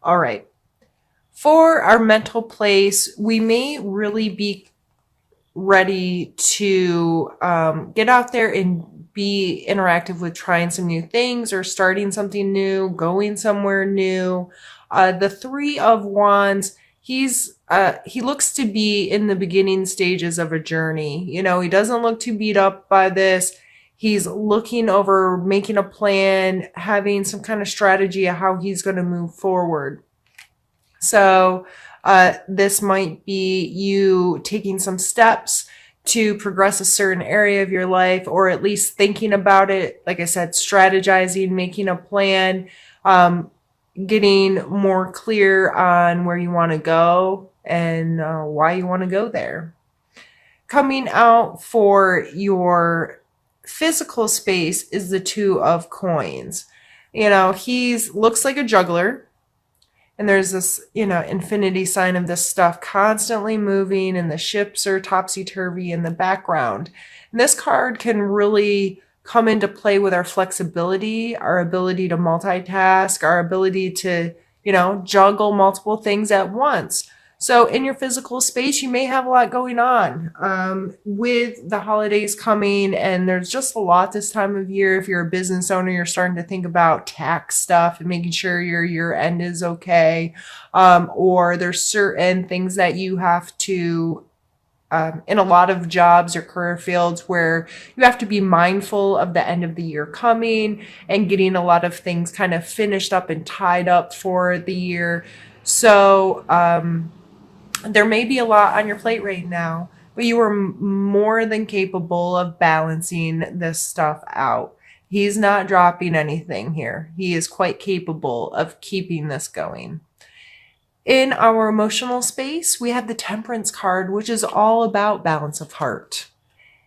All right. For our mental place, we may really be ready to get out there and be interactive with trying some new things or starting something new, going somewhere new. The Three of Wands, he looks to be in the beginning stages of a journey. You know, he doesn't look too beat up by this. He's looking over, making a plan, having some kind of strategy of how he's going to move forward. So this might be you taking some steps to progress a certain area of your life, or at least thinking about it. Like I said, strategizing, making a plan, getting more clear on where you want to go and why you want to go there. Coming out for your physical space is the Two of Coins. You know, looks like a juggler. And there's this, infinity sign of this stuff constantly moving, and the ships are topsy-turvy in the background. And this card can really come into play with our flexibility, our ability to multitask, our ability to, juggle multiple things at once. So in your physical space, you may have a lot going on with the holidays coming, and there's just a lot this time of year. If you're a business owner, you're starting to think about tax stuff and making sure your year end is okay. Or there's certain things that you have to in a lot of jobs or career fields where you have to be mindful of the end of the year coming and getting a lot of things kind of finished up and tied up for the year. So, there may be a lot on your plate right now, but you are more than capable of balancing this stuff out. He's not dropping anything here. He is quite capable of keeping this going. In our emotional space, we have the Temperance card, which is all about balance of heart.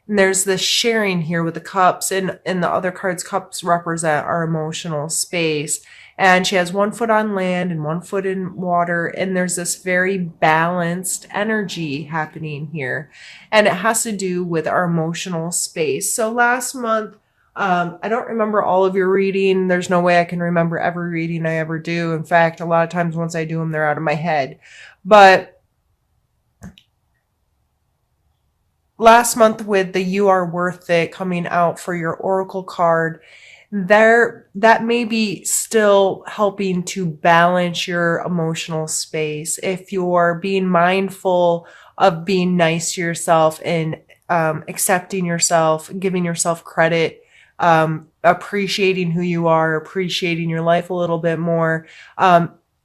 And there's this sharing here with the cups, and the other cards, cups represent our emotional space. And she has one foot on land and one foot in water. And there's this very balanced energy happening here. And it has to do with our emotional space. So last month, I don't remember all of your reading. There's no way I can remember every reading I ever do. In fact, a lot of times once I do them, they're out of my head. But last month with the You Are Worth It coming out for your Oracle card, that may be still helping to balance your emotional space. If you're being mindful of being nice to yourself and accepting yourself, giving yourself credit, appreciating who you are, appreciating your life a little bit more,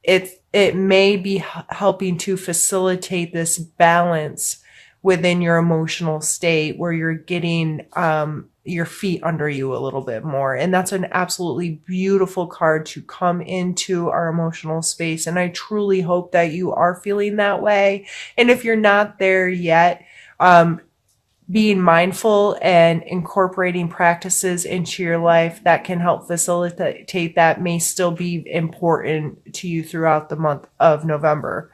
it may be helping to facilitate this balance within your emotional state where you're getting your feet under you a little bit more. And that's an absolutely beautiful card to come into our emotional space. And I truly hope that you are feeling that way. And if you're not there yet, being mindful and incorporating practices into your life that can help facilitate that may still be important to you throughout the month of November.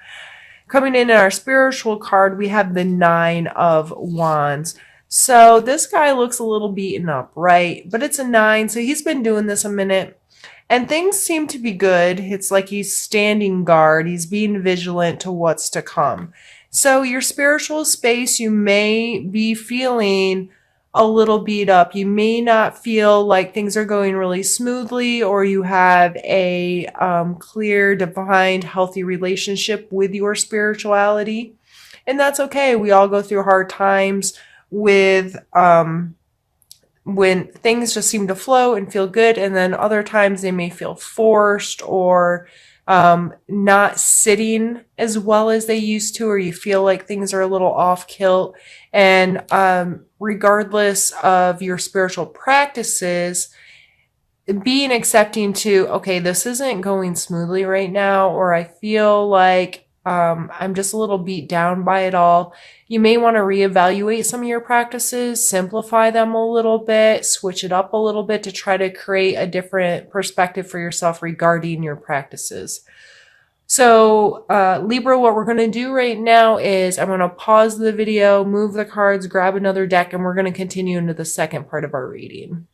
Coming in our spiritual card, we have the Nine of Wands. So this guy looks a little beaten up, right? But it's a 9, so he's been doing this a minute. And things seem to be good. It's like he's standing guard. He's being vigilant to what's to come. So your spiritual space, you may be feeling a little beat up. You may not feel like things are going really smoothly, or you have a clear, defined, healthy relationship with your spirituality. And that's okay. We all go through hard times with when things just seem to flow and feel good, and then other times they may feel forced or not sitting as well as they used to, or you feel like things are a little off kilt. And regardless of your spiritual practices, being accepting to, okay, this isn't going smoothly right now, or I feel like I'm just a little beat down by it all. You may want to reevaluate some of your practices, simplify them a little bit, switch it up a little bit to try to create a different perspective for yourself regarding your practices. So Libra, what we're going to do right now is I'm going to pause the video, move the cards, grab another deck, and we're going to continue into the second part of our reading.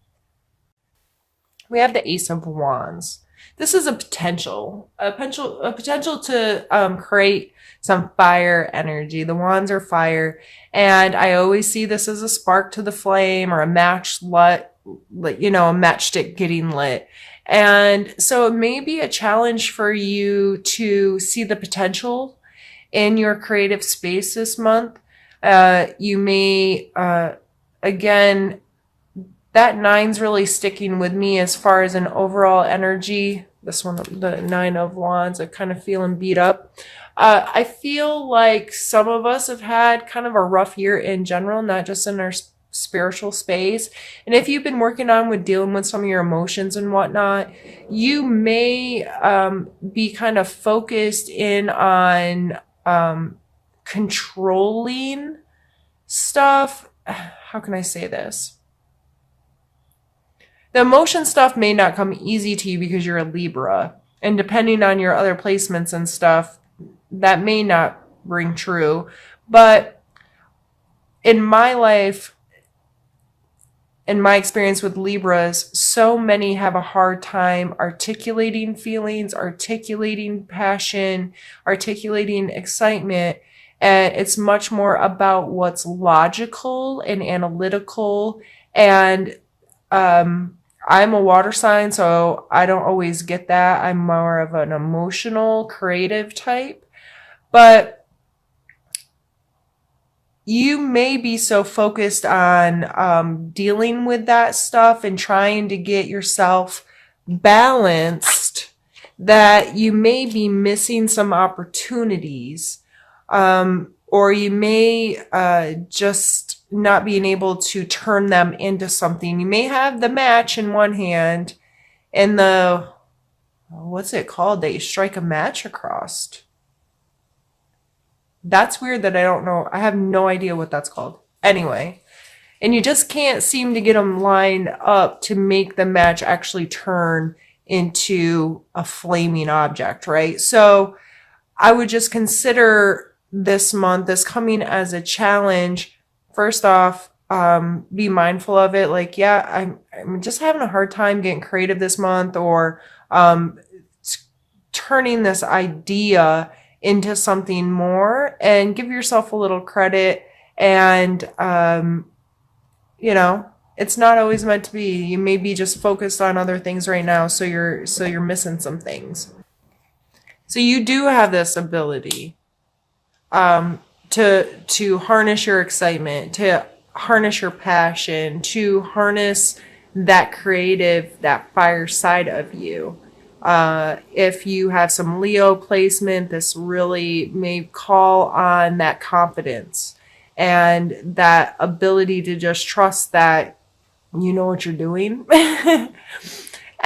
We have the Ace of Wands. this is a potential to create some fire energy. The wands are fire, and I always see this as a spark to the flame or a match lit, you know, a matchstick getting lit. And so it may be a challenge for you to see the potential in your creative space this month. You may, again, that nine's really sticking with me as far as an overall energy. This one, the Nine of Wands, I'm kind of feeling beat up. I feel like some of us have had kind of a rough year in general, not just in our spiritual space. And if you've been working on with dealing with some of your emotions and whatnot, you may be kind of focused in on controlling stuff. How can I say this? The emotion stuff may not come easy to you because you're a Libra. And depending on your other placements and stuff, that may not ring true. But in my life, in my experience with Libras, so many have a hard time articulating feelings, articulating passion, articulating excitement. And it's much more about what's logical and analytical. And I'm a water sign, so I don't always get that. I'm more of an emotional, creative type. But you may be so focused on dealing with that stuff and trying to get yourself balanced that you may be missing some opportunities. Or you may just not being able to turn them into something. You may have the match in one hand and the, what's it called, that you strike a match across. That's weird that I don't know. I have no idea what that's called. Anyway, and you just can't seem to get them lined up to make the match actually turn into a flaming object, right? So I would just consider this month, this coming as a challenge. First off, be mindful of it. Like, yeah, I'm just having a hard time getting creative this month, or turning this idea into something more, and give yourself a little credit. And, you know, it's not always meant to be. You may be just focused on other things right now. So you're missing some things. So you do have this ability, to harness your excitement, to harness your passion, to harness that creative, that fire side of you. If you have some Leo placement, this really may call on that confidence and that ability to just trust that you know what you're doing.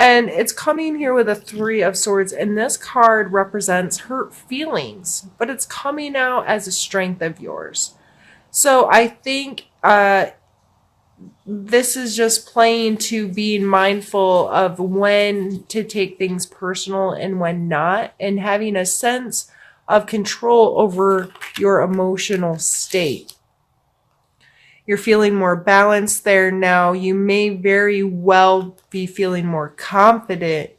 And it's coming here with a Three of Swords, and this card represents hurt feelings, but it's coming out as a strength of yours. So I think this is just playing to being mindful of when to take things personal and when not, and having a sense of control over your emotional state. You're feeling more balanced there now. You may very well be feeling more confident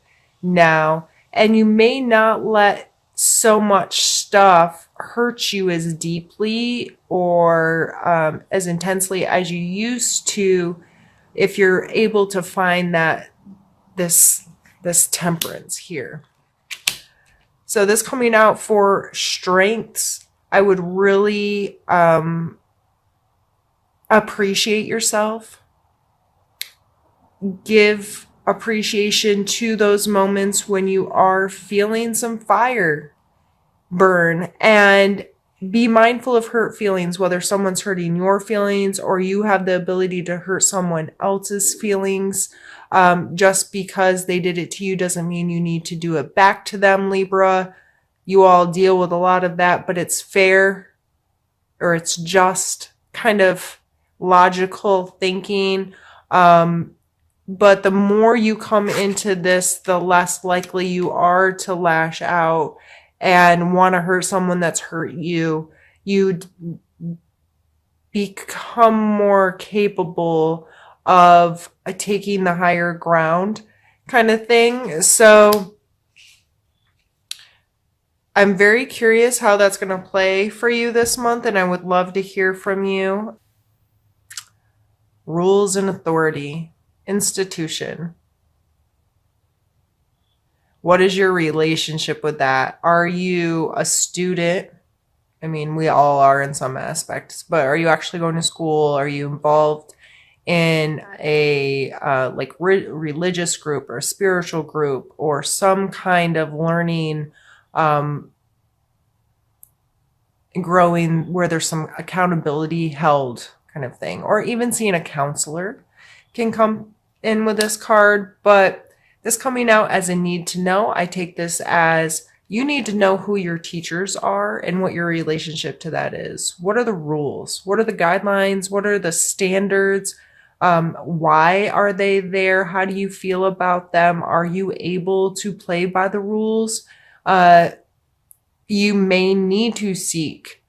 now, and you may not let so much stuff hurt you as deeply or as intensely as you used to, if you're able to find that this temperance here. So this coming out for strengths, I would really appreciate yourself. Give appreciation to those moments when you are feeling some fire burn, and be mindful of hurt feelings, whether someone's hurting your feelings or you have the ability to hurt someone else's feelings. Just because they did it to you doesn't mean you need to do it back to them, Libra. You all deal with a lot of that, but it's fair, or it's just kind of logical thinking. But the more you come into this, the less likely you are to lash out and want to hurt someone that's hurt you. You become more capable of taking the higher ground kind of thing. So I'm very curious how that's going to play for you this month, and I would love to hear from you. Rules and authority, institution. What is your relationship with that? Are you a student? I mean, we all are in some aspects, but are you actually going to school? Are you involved in a like religious group or a spiritual group or some kind of learning, um, growing where there's some accountability held kind of thing, or even seeing a counselor can come in with this card. But this coming out as a need to know, I take this as you need to know who your teachers are and what your relationship to that is. What are the rules? What are the guidelines? What are the standards? Why are they there? How do you feel about them? Are you able to play by the rules? You may need to seek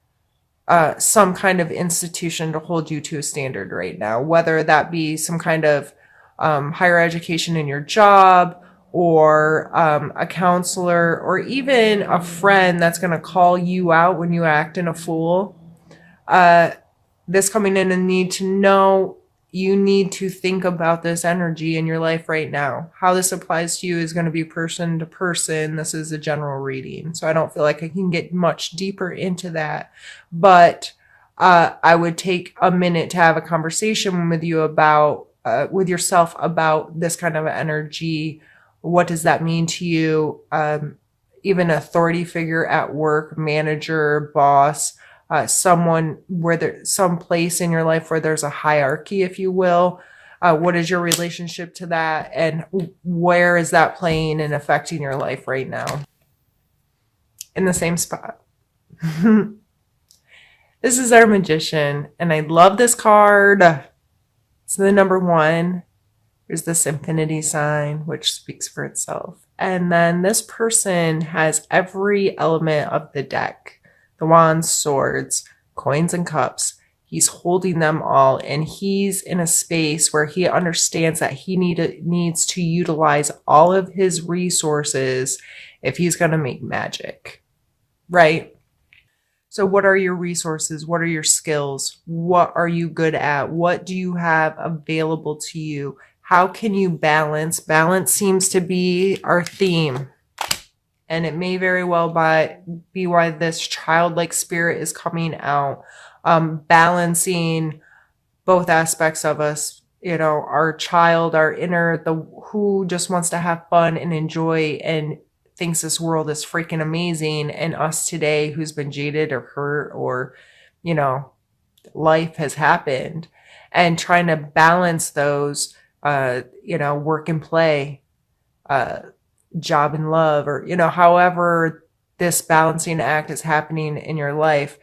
some kind of institution to hold you to a standard right now, whether that be some kind of higher education in your job, or a counselor, or even a friend that's going to call you out when you act in a fool. This coming in and need to know, you need to think about this energy in your life right now. How this applies to you is going to be person to person. This is a general reading, so I don't feel like I can get much deeper into that. But I would take a minute to have a conversation with you about, with yourself about this kind of energy. What does that mean to you? Even authority figure at work, manager, boss, someone where there's some place in your life where there's a hierarchy, if you will. What is your relationship to that? And where is that playing and affecting your life right now? In the same spot. This is our Magician, and I love this card. It's the number 1. There's this infinity sign, which speaks for itself. And then this person has every element of the deck. The wands, swords, coins, and cups. He's holding them all, and he's in a space where he understands that he needs to utilize all of his resources if he's going to make magic, right? So what are your resources? What are your skills? What are you good at? What do you have available to you? How can you balance? Balance seems to be our theme. And it may very well be why this childlike spirit is coming out, balancing both aspects of us, you know, our child, our inner, who just wants to have fun and enjoy and thinks this world is freaking amazing, and us today who's been jaded or hurt, or, you know, life has happened, and trying to balance those, you know, work and play, job and love, or, you know, however this balancing act is happening in your life.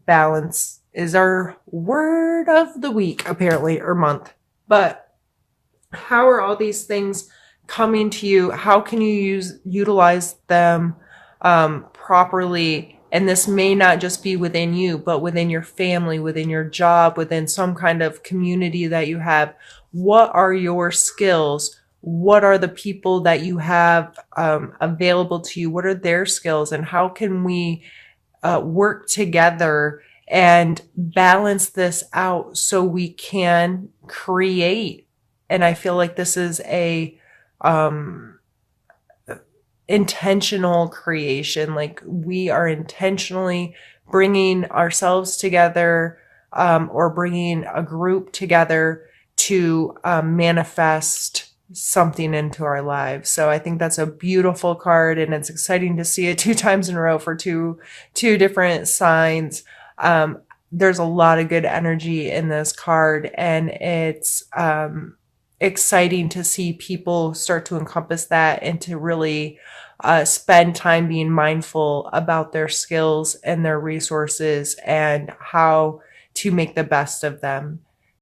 Balance is our word of the week, apparently, or month. But how are all these things coming to you? How can you utilize them properly? And this may not just be within you, but within your family, within your job, within some kind of community that you have. What are your skills? What are the people that you have available to you? What are their skills? And how can we work together and balance this out so we can create? And I feel like this is a intentional creation. Like, we are intentionally bringing ourselves together, or bringing a group together to manifest something into our lives. So I think that's a beautiful card, and it's exciting to see it 2 times in a row for two different signs. There's a lot of good energy in this card, and it's exciting to see people start to encompass that and to really spend time being mindful about their skills and their resources and how to make the best of them.